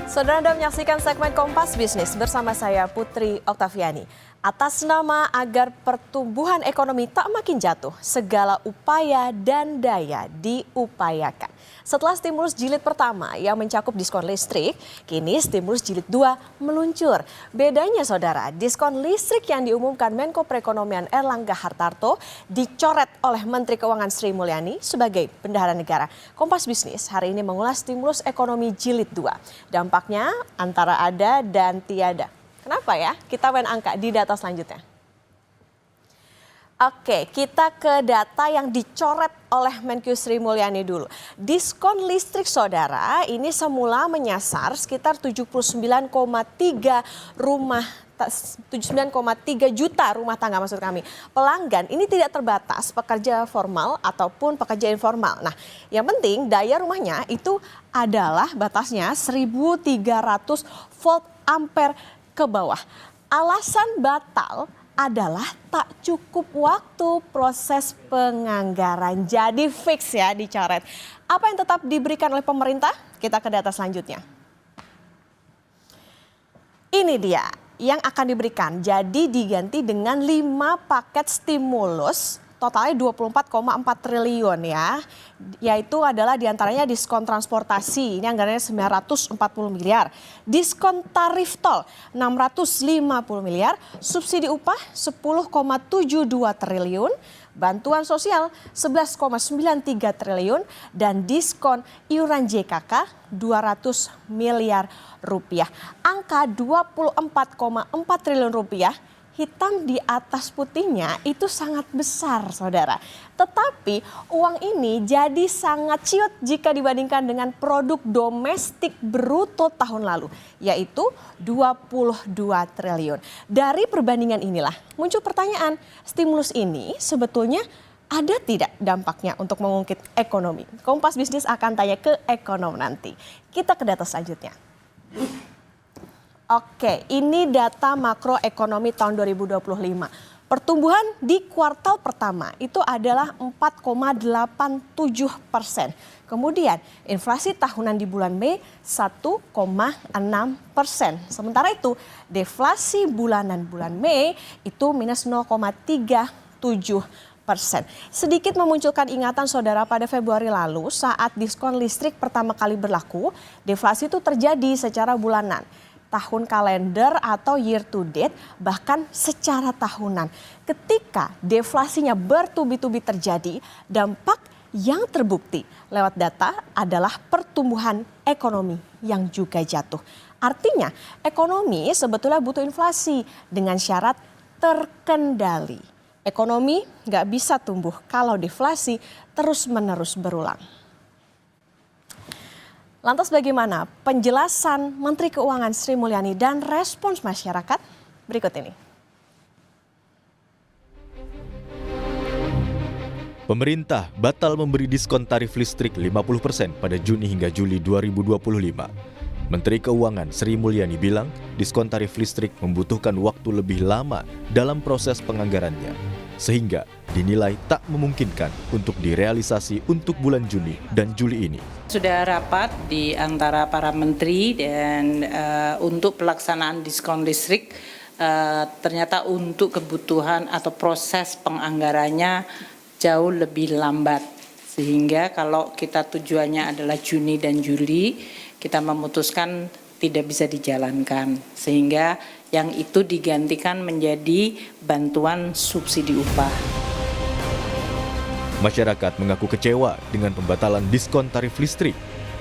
Saudara Anda menyaksikan segmen Kompas Bisnis bersama saya Putri Oktaviani. Atas nama agar pertumbuhan ekonomi tak makin jatuh, segala upaya dan daya diupayakan. Setelah stimulus jilid pertama yang mencakup diskon listrik, kini stimulus jilid 2 meluncur. Bedanya saudara, diskon listrik yang diumumkan Menko Perekonomian Erlangga Hartarto dicoret oleh Menteri Keuangan Sri Mulyani sebagai bendahara negara. Kompas Bisnis hari ini mengulas stimulus ekonomi jilid 2. Dampaknya antara ada dan tiada. Kenapa ya? Kita main angka di data selanjutnya. Oke, kita ke data yang dicoret oleh Menkyu Sri Mulyani dulu. Diskon listrik saudara ini semula menyasar sekitar 79,3 juta rumah tangga maksud kami. Pelanggan ini tidak terbatas pekerja formal ataupun pekerja informal. Nah, yang penting daya rumahnya itu adalah batasnya 1.300 volt ampere ke bawah. Alasan batal adalah tak cukup waktu proses penganggaran. Jadi fix ya dicoret. Apa yang tetap diberikan oleh pemerintah? Kita ke data selanjutnya. Ini dia yang akan diberikan. Jadi diganti dengan 5 paket stimulus totalnya 24,4 triliun ya. Yaitu adalah diantaranya diskon transportasi, ini anggarannya 940 miliar. Diskon tarif tol 650 miliar, subsidi upah 10,72 triliun, bantuan sosial 11,93 triliun, dan diskon iuran JKK 200 miliar rupiah. Angka 24,4 triliun rupiah hitam di atas putihnya itu sangat besar saudara. Tetapi uang ini jadi sangat ciut jika dibandingkan dengan produk domestik bruto tahun lalu. Yaitu 22 triliun. Dari perbandingan inilah muncul pertanyaan, stimulus ini sebetulnya ada tidak dampaknya untuk mengungkit ekonomi? Kompas Bisnis akan tanya ke ekonom nanti. Kita ke data selanjutnya. Oke, ini data makroekonomi tahun 2025. Pertumbuhan di kuartal pertama itu adalah 4,87%. Kemudian inflasi tahunan di bulan Mei 1,6%. Sementara itu deflasi bulanan bulan Mei itu minus 0,37%. Sedikit memunculkan ingatan saudara pada Februari lalu saat diskon listrik pertama kali berlaku, deflasi itu terjadi secara bulanan, tahun kalender atau year to date, bahkan secara tahunan. Ketika deflasinya bertubi-tubi terjadi, dampak yang terbukti lewat data adalah pertumbuhan ekonomi yang juga jatuh. Artinya ekonomi sebetulnya butuh inflasi dengan syarat terkendali. Ekonomi nggak bisa tumbuh kalau deflasi terus-menerus berulang. Lantas bagaimana penjelasan Menteri Keuangan Sri Mulyani dan respons masyarakat? Berikut ini. Pemerintah batal memberi diskon tarif listrik 50% pada Juni hingga Juli 2025. Menteri Keuangan Sri Mulyani bilang diskon tarif listrik membutuhkan waktu lebih lama dalam proses penganggarannya, sehingga dinilai tak memungkinkan untuk direalisasi untuk bulan Juni dan Juli ini. Sudah rapat di antara para menteri dan untuk pelaksanaan diskon listrik ternyata untuk kebutuhan atau proses penganggarannya jauh lebih lambat. Sehingga kalau kita tujuannya adalah Juni dan Juli, kita memutuskan tidak bisa dijalankan. Sehingga yang itu digantikan menjadi bantuan subsidi upah. Masyarakat mengaku kecewa dengan pembatalan diskon tarif listrik.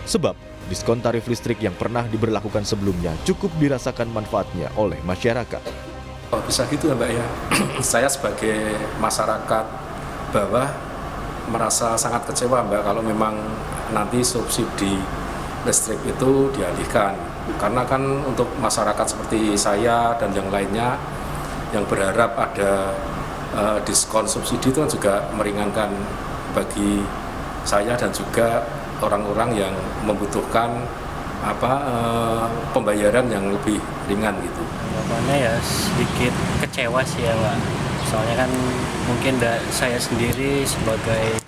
Sebab diskon tarif listrik yang pernah diberlakukan sebelumnya cukup dirasakan manfaatnya oleh masyarakat. Oh, bisa gitu ya Mbak ya. Saya sebagai masyarakat bawah merasa sangat kecewa Mbak kalau memang nanti subsidi listrik itu dialihkan. Karena kan untuk masyarakat seperti saya dan yang lainnya yang berharap ada diskon subsidi itu kan juga meringankan bagi saya dan juga orang-orang yang membutuhkan pembayaran yang lebih ringan gitu. Jawabannya ya sedikit kecewa sih ya Mbak. Soalnya kan mungkin saya sendiri sebagai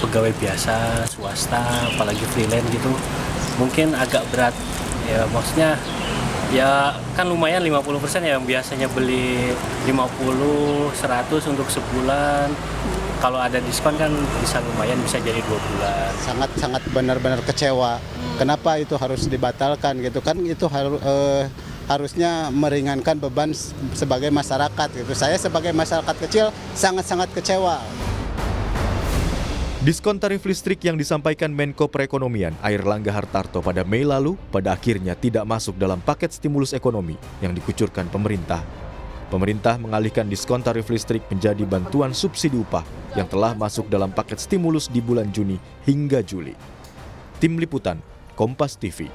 pegawai biasa swasta apalagi freelance gitu mungkin agak berat. Ya maksudnya ya kan lumayan 50% ya, yang biasanya beli 50, 100 untuk sebulan. Kalau ada diskon kan bisa lumayan, bisa jadi 2 bulan. Sangat benar-benar kecewa. Kenapa itu harus dibatalkan gitu kan? Itu harusnya meringankan beban sebagai masyarakat gitu. Saya sebagai masyarakat kecil sangat-sangat kecewa. Diskon tarif listrik yang disampaikan Menko Perekonomian Airlangga Hartarto pada Mei lalu pada akhirnya tidak masuk dalam paket stimulus ekonomi yang dikucurkan pemerintah. Pemerintah mengalihkan diskon tarif listrik menjadi bantuan subsidi upah yang telah masuk dalam paket stimulus di bulan Juni hingga Juli. Tim Liputan, Kompas TV.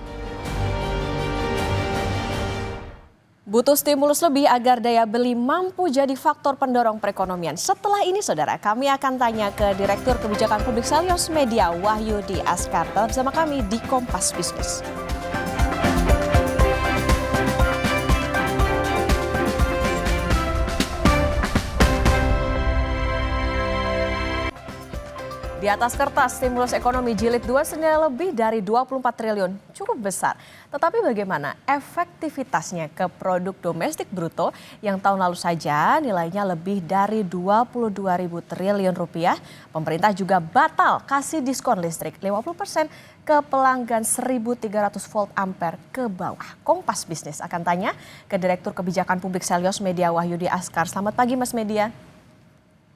Butuh stimulus lebih agar daya beli mampu jadi faktor pendorong perekonomian. Setelah ini, saudara, kami akan tanya ke Direktur Kebijakan Publik Selyos Media Wahyudi Askar. Tetap bersama kami di Kompas Bisnis. Di atas kertas, stimulus ekonomi jilid 2 senilai lebih dari 24 triliun, cukup besar. Tetapi bagaimana efektivitasnya ke produk domestik bruto yang tahun lalu saja nilainya lebih dari 22.000 triliun rupiah. Pemerintah juga batal kasih diskon listrik 50% ke pelanggan 1.300 volt ampere ke bawah. Kompas Bisnis akan tanya ke Direktur Kebijakan Publik Selyos Media Wahyudi Askar. Selamat pagi Mas Media.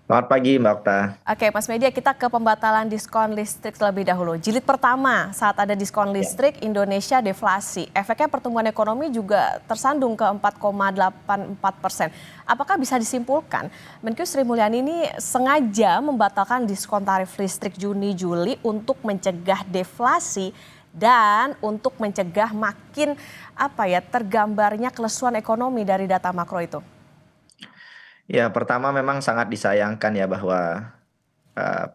Selamat pagi Mbak Okta. Oke Mas Media, kita ke pembatalan diskon listrik terlebih dahulu. Jilid pertama, saat ada diskon listrik, Indonesia deflasi. Efeknya pertumbuhan ekonomi juga tersandung ke 4,84%. Apakah bisa disimpulkan Menkyu Sri Mulyani ini sengaja membatalkan diskon tarif listrik Juni-Juli untuk mencegah deflasi dan untuk mencegah makin tergambarnya kelesuan ekonomi dari data makro itu? Ya, pertama memang sangat disayangkan ya bahwa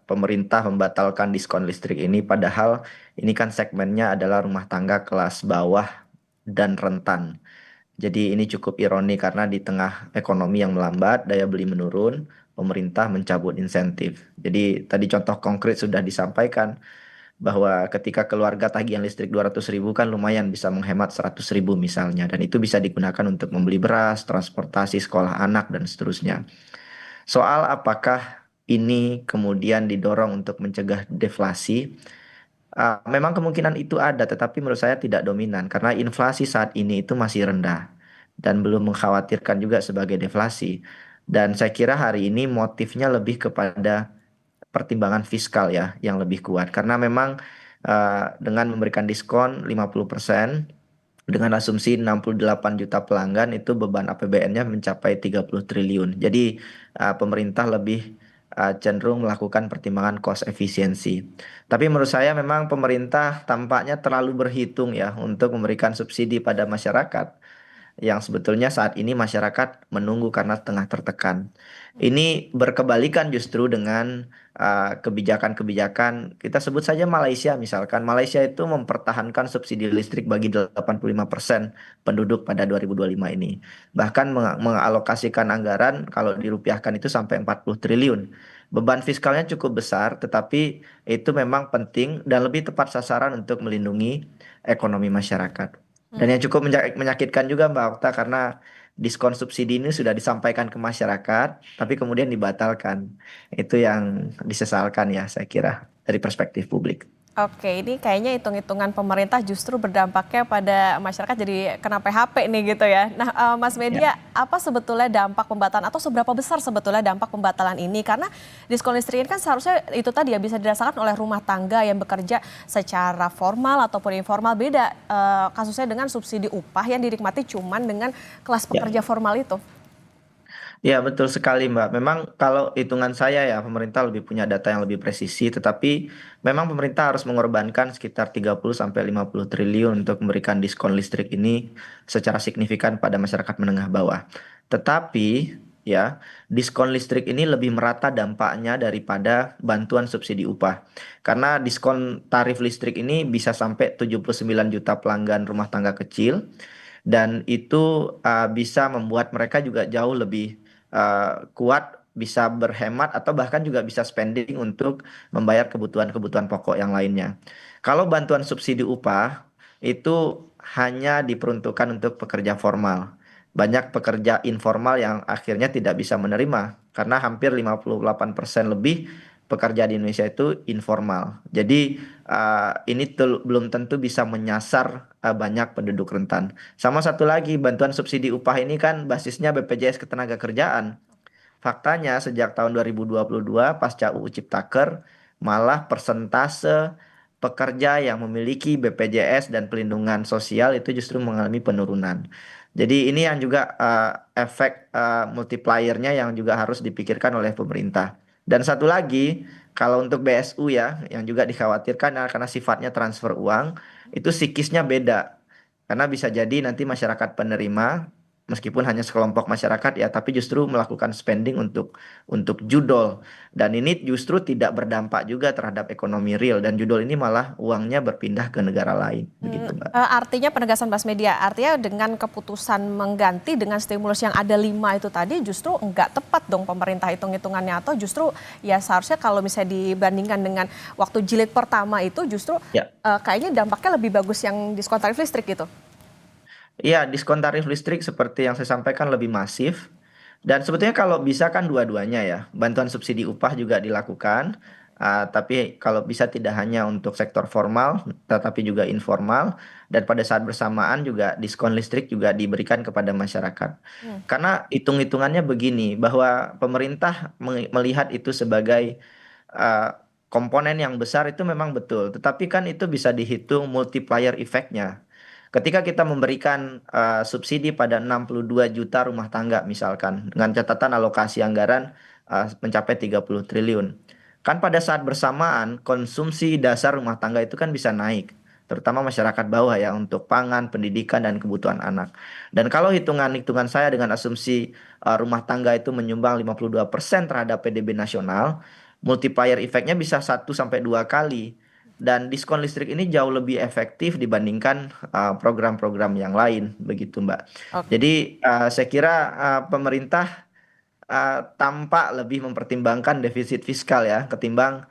pemerintah membatalkan diskon listrik ini, padahal ini kan segmennya adalah rumah tangga kelas bawah dan rentan. Jadi ini cukup ironi karena di tengah ekonomi yang melambat, daya beli menurun, pemerintah mencabut insentif. Jadi tadi contoh konkret sudah disampaikan bahwa ketika keluarga tagihan listrik 200.000 kan lumayan bisa menghemat 100.000 misalnya. Dan itu bisa digunakan untuk membeli beras, transportasi sekolah anak, dan seterusnya. Soal apakah ini kemudian didorong untuk mencegah deflasi, memang kemungkinan itu ada, tetapi menurut saya tidak dominan. Karena inflasi saat ini itu masih rendah dan belum mengkhawatirkan juga sebagai deflasi. Dan saya kira hari ini motifnya lebih kepada pertimbangan fiskal ya yang lebih kuat karena memang dengan memberikan diskon 50% dengan asumsi 68 juta pelanggan itu beban APBN-nya mencapai 30 triliun. Jadi pemerintah lebih cenderung melakukan pertimbangan cost efisiensi. Tapi menurut saya memang pemerintah tampaknya terlalu berhitung ya untuk memberikan subsidi pada masyarakat yang sebetulnya saat ini masyarakat menunggu karena tengah tertekan. Ini berkebalikan justru dengan kebijakan-kebijakan, kita sebut saja Malaysia misalkan. Malaysia itu mempertahankan subsidi listrik bagi 85% penduduk pada 2025 ini. Bahkan mengalokasikan anggaran kalau dirupiahkan itu sampai 40 triliun. Beban fiskalnya cukup besar, tetapi itu memang penting dan lebih tepat sasaran untuk melindungi ekonomi masyarakat. Dan yang cukup menyakitkan juga Mbak Okta karena diskon subsidi ini sudah disampaikan ke masyarakat, tapi kemudian dibatalkan. Itu yang disesalkan ya saya kira dari perspektif publik. Oke, ini kayaknya hitung-hitungan pemerintah justru berdampaknya pada masyarakat jadi kena PHP nih gitu ya. Nah Mas Media, apa sebetulnya dampak pembatalan atau seberapa besar sebetulnya dampak pembatalan ini? Karena diskon listrik ini kan seharusnya itu tadi ya bisa dirasakan oleh rumah tangga yang bekerja secara formal ataupun informal. Beda kasusnya dengan subsidi upah yang dinikmati cuman dengan kelas pekerja formal itu. Ya betul sekali Mbak. Memang kalau hitungan saya ya pemerintah lebih punya data yang lebih presisi, tetapi memang pemerintah harus mengorbankan sekitar 30-50 triliun untuk memberikan diskon listrik ini secara signifikan pada masyarakat menengah bawah. Tetapi ya diskon listrik ini lebih merata dampaknya daripada bantuan subsidi upah. Karena diskon tarif listrik ini bisa sampai 79 juta pelanggan rumah tangga kecil dan itu bisa membuat mereka juga jauh lebih kuat bisa berhemat atau bahkan juga bisa spending untuk membayar kebutuhan-kebutuhan pokok yang lainnya. Kalau bantuan subsidi upah itu hanya diperuntukkan untuk pekerja formal. Banyak pekerja informal yang akhirnya tidak bisa menerima karena hampir 58% lebih pekerja di Indonesia itu informal. Jadi ini belum tentu bisa menyasar banyak penduduk rentan. Sama satu lagi, bantuan subsidi upah ini kan basisnya BPJS Ketenagakerjaan. Faktanya sejak tahun 2022 pasca UU Ciptaker malah persentase pekerja yang memiliki BPJS dan pelindungan sosial itu justru mengalami penurunan. Jadi ini yang juga efek multipliernya yang juga harus dipikirkan oleh pemerintah. Dan satu lagi, kalau untuk BSU ya, yang juga dikhawatirkan karena sifatnya transfer uang, itu psikisnya beda. Karena bisa jadi nanti masyarakat penerima meskipun hanya sekelompok masyarakat ya, tapi justru melakukan spending untuk judol. Dan ini justru tidak berdampak juga terhadap ekonomi real dan judol ini malah uangnya berpindah ke negara lain, begitu Mbak. Artinya penegasan Mas Media, artinya dengan keputusan mengganti dengan stimulus yang ada 5 itu tadi justru enggak tepat dong pemerintah hitung-hitungannya, atau justru ya seharusnya kalau misalnya dibandingkan dengan waktu jilid pertama itu justru Ya. kayaknya dampaknya lebih bagus yang diskon tarif listrik gitu. Iya, diskon tarif listrik seperti yang saya sampaikan lebih masif. Dan sebetulnya kalau bisa kan dua-duanya ya. Bantuan subsidi upah juga dilakukan. Tapi kalau bisa tidak hanya untuk sektor formal, tetapi juga informal. Dan pada saat bersamaan juga diskon listrik juga diberikan kepada masyarakat. Karena hitung-hitungannya begini, bahwa pemerintah melihat itu sebagai komponen yang besar itu memang betul. Tetapi kan itu bisa dihitung multiplier efeknya. Ketika kita memberikan subsidi pada 62 juta rumah tangga misalkan dengan catatan alokasi anggaran mencapai 30 triliun. Kan pada saat bersamaan konsumsi dasar rumah tangga itu kan bisa naik, terutama masyarakat bawah ya untuk pangan, pendidikan dan kebutuhan anak. Dan kalau hitungan-hitungan saya dengan asumsi rumah tangga itu menyumbang 52% terhadap PDB nasional, multiplier efeknya bisa 1 sampai 2 kali. Dan diskon listrik ini jauh lebih efektif dibandingkan program-program yang lain, begitu Mbak. Oke. Jadi saya kira pemerintah tampak lebih mempertimbangkan defisit fiskal ya, ketimbang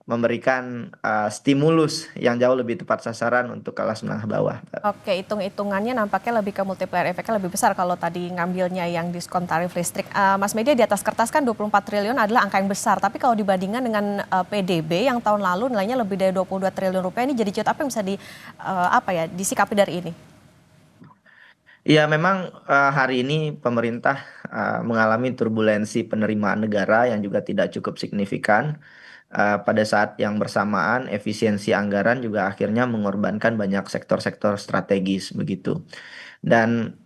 memberikan stimulus yang jauh lebih tepat sasaran untuk kelas menengah bawah, Mbak. Oke, hitung-hitungannya nampaknya lebih ke multiplier efeknya lebih besar kalau tadi ngambilnya yang diskon tarif listrik. Mas Media, di atas kertas kan 24 triliun adalah angka yang besar, tapi kalau dibandingkan dengan PDB yang tahun lalu nilainya lebih dari 22 triliun rupiah, ini jadi apa yang bisa disikapi dari ini? Ya memang hari ini pemerintah mengalami turbulensi penerimaan negara yang juga tidak cukup signifikan. Pada saat yang bersamaan efisiensi anggaran juga akhirnya mengorbankan banyak sektor-sektor strategis begitu. Dan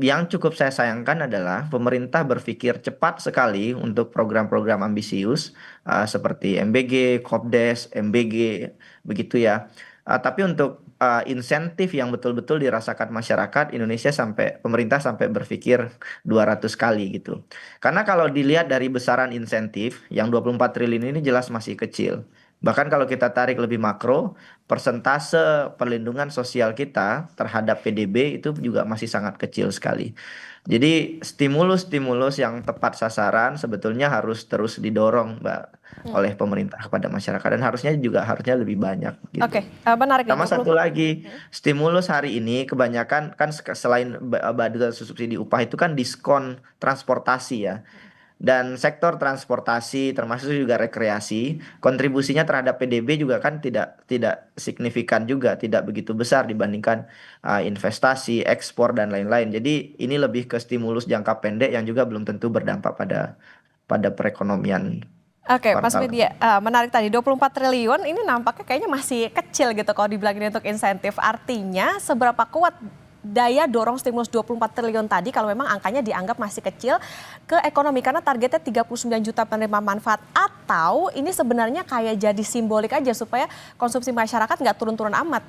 yang cukup saya sayangkan adalah pemerintah berpikir cepat sekali untuk program-program ambisius seperti MBG, Kopdes, MBG begitu ya. Tapi untuk insentif yang betul-betul dirasakan masyarakat Indonesia sampai pemerintah sampai berpikir 200 kali gitu. Karena kalau dilihat dari besaran insentif yang 24 triliun ini jelas masih kecil. Bahkan kalau kita tarik lebih makro, persentase perlindungan sosial kita terhadap PDB itu juga masih sangat kecil sekali. Jadi stimulus-stimulus yang tepat sasaran sebetulnya harus terus didorong, Mbak, oleh pemerintah kepada masyarakat dan harusnya lebih banyak gitu. Oke, menarik nih. Sama satu lagi, stimulus hari ini kebanyakan kan selain bantuan subsidi upah itu kan diskon transportasi ya. Dan sektor transportasi termasuk juga rekreasi, kontribusinya terhadap PDB juga kan tidak signifikan juga, tidak begitu besar dibandingkan investasi, ekspor dan lain-lain. Jadi ini lebih ke stimulus jangka pendek yang juga belum tentu berdampak pada perekonomian. Oke, Mas Kuartal. Media, menarik tadi 24 triliun ini nampaknya kayaknya masih kecil gitu kalau dibilangin untuk insentif. Artinya seberapa kuat daya dorong stimulus 24 triliun tadi kalau memang angkanya dianggap masih kecil ke ekonomi, karena targetnya 39 juta penerima manfaat, atau ini sebenarnya kayak jadi simbolik aja supaya konsumsi masyarakat nggak turun-turun amat?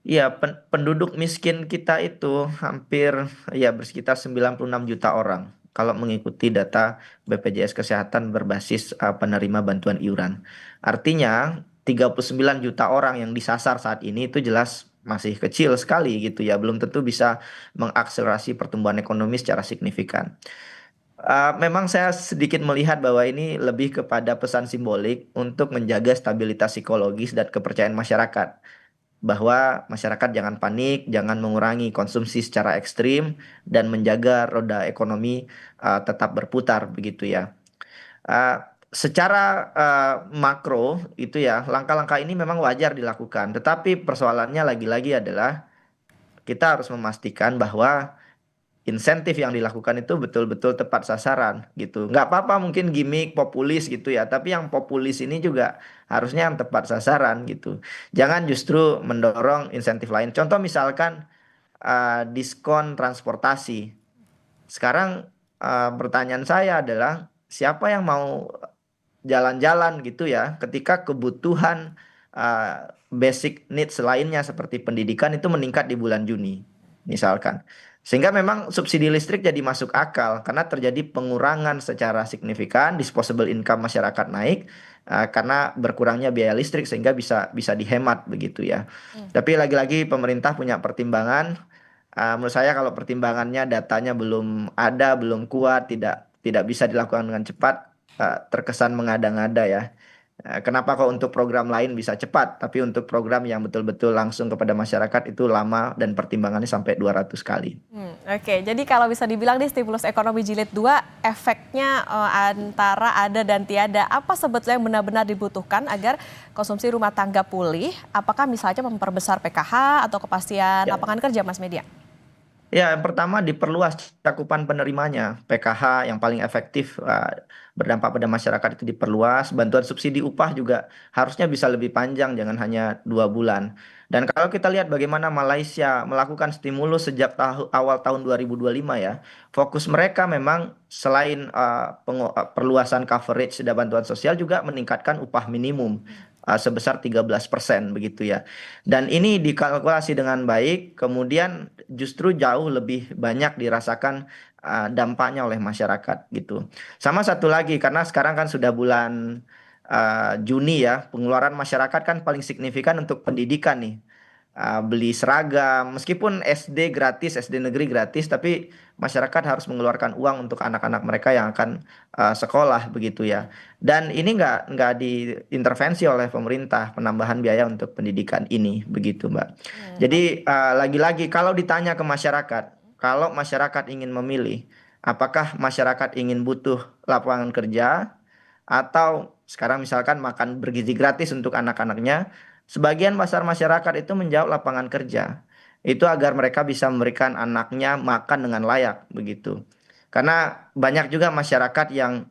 Iya, penduduk miskin kita itu hampir ya bersekitar 96 juta orang. Kalau mengikuti data BPJS Kesehatan berbasis penerima bantuan iuran. Artinya 39 juta orang yang disasar saat ini itu jelas masih kecil sekali gitu ya. Belum tentu bisa mengakselerasi pertumbuhan ekonomi secara signifikan. Memang saya sedikit melihat bahwa ini lebih kepada pesan simbolik untuk menjaga stabilitas psikologis dan kepercayaan masyarakat. Bahwa masyarakat jangan panik, jangan mengurangi konsumsi secara ekstrim, dan menjaga roda ekonomi tetap berputar begitu ya. Uh, Secara makro itu ya, langkah-langkah ini memang wajar dilakukan. Tetapi persoalannya lagi-lagi adalah kita harus memastikan bahwa insentif yang dilakukan itu betul-betul tepat sasaran gitu. Nggak apa-apa mungkin gimmick populis gitu ya, tapi yang populis ini juga harusnya yang tepat sasaran gitu. Jangan justru mendorong insentif lain. Contoh misalkan diskon transportasi. Sekarang pertanyaan saya adalah siapa yang mau jalan-jalan gitu ya ketika kebutuhan basic needs lainnya seperti pendidikan itu meningkat di bulan Juni misalkan. Sehingga memang subsidi listrik jadi masuk akal karena terjadi pengurangan secara signifikan, disposable income masyarakat naik karena berkurangnya biaya listrik sehingga bisa bisa dihemat begitu ya. Tapi lagi-lagi pemerintah punya pertimbangan. Menurut saya kalau pertimbangannya datanya belum ada, belum kuat, tidak tidak bisa dilakukan dengan cepat, terkesan mengada-ngada ya. Kenapa kok untuk program lain bisa cepat, tapi untuk program yang betul-betul langsung kepada masyarakat itu lama dan pertimbangannya sampai 200 kali. Oke, jadi kalau bisa dibilang di stimulus ekonomi jilid 2 efeknya antara ada dan tiada. Apa sebetulnya yang benar-benar dibutuhkan agar konsumsi rumah tangga pulih? Apakah misalnya memperbesar PKH atau kepastian Ya. lapangan kerja, Mas Media? Ya, yang pertama diperluas cakupan penerimanya. PKH yang paling efektif berdampak pada masyarakat itu diperluas. Bantuan subsidi upah juga harusnya bisa lebih panjang, jangan hanya 2 bulan. Dan kalau kita lihat bagaimana Malaysia melakukan stimulus sejak awal tahun 2025 ya, fokus mereka memang selain perluasan coverage dan bantuan sosial juga meningkatkan upah minimum sebesar 13% begitu ya. Dan ini dikalkulasi dengan baik, kemudian justru jauh lebih banyak dirasakan dampaknya oleh masyarakat gitu. Sama satu lagi, karena sekarang kan sudah bulan Juni ya, pengeluaran masyarakat kan paling signifikan untuk pendidikan nih. Beli seragam, meskipun SD gratis, SD negeri gratis, tapi masyarakat harus mengeluarkan uang untuk anak-anak mereka yang akan sekolah begitu ya. Dan ini nggak diintervensi oleh pemerintah penambahan biaya untuk pendidikan ini begitu Mbak. Jadi lagi-lagi kalau ditanya ke masyarakat, kalau masyarakat ingin memilih, apakah masyarakat ingin butuh lapangan kerja atau sekarang misalkan makan bergizi gratis untuk anak-anaknya, sebagian besar masyarakat itu menjawab lapangan kerja. Itu agar mereka bisa memberikan anaknya makan dengan layak begitu. Karena banyak juga masyarakat yang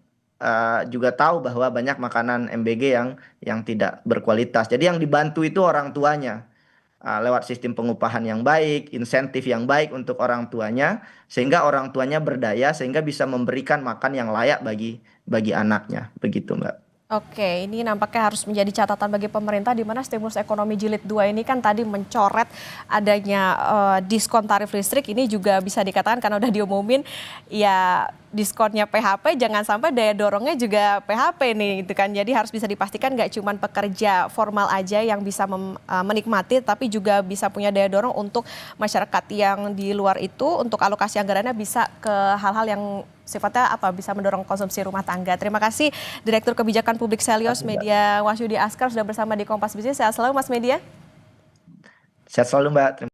juga tahu bahwa banyak makanan MBG yang tidak berkualitas. Jadi yang dibantu itu orang tuanya lewat sistem pengupahan yang baik, insentif yang baik untuk orang tuanya, sehingga orang tuanya berdaya sehingga bisa memberikan makan yang layak bagi anaknya, begitu Mbak. Oke, ini nampaknya harus menjadi catatan bagi pemerintah di mana stimulus ekonomi jilid 2 ini kan tadi mencoret adanya diskon tarif listrik. Ini juga bisa dikatakan karena udah diumumin ya diskonnya PHP, jangan sampai daya dorongnya juga PHP nih gitu kan. Jadi harus bisa dipastikan nggak cuma pekerja formal aja yang bisa menikmati, tapi juga bisa punya daya dorong untuk masyarakat yang di luar itu untuk alokasi anggarannya bisa ke hal-hal yang sifatnya bisa mendorong konsumsi rumah tangga. Terima kasih Direktur Kebijakan Publik Selyos Media Wahyudi Askar sudah bersama di Kompas Bisnis. Sehat selalu Mas Media. Sehat selalu Mbak.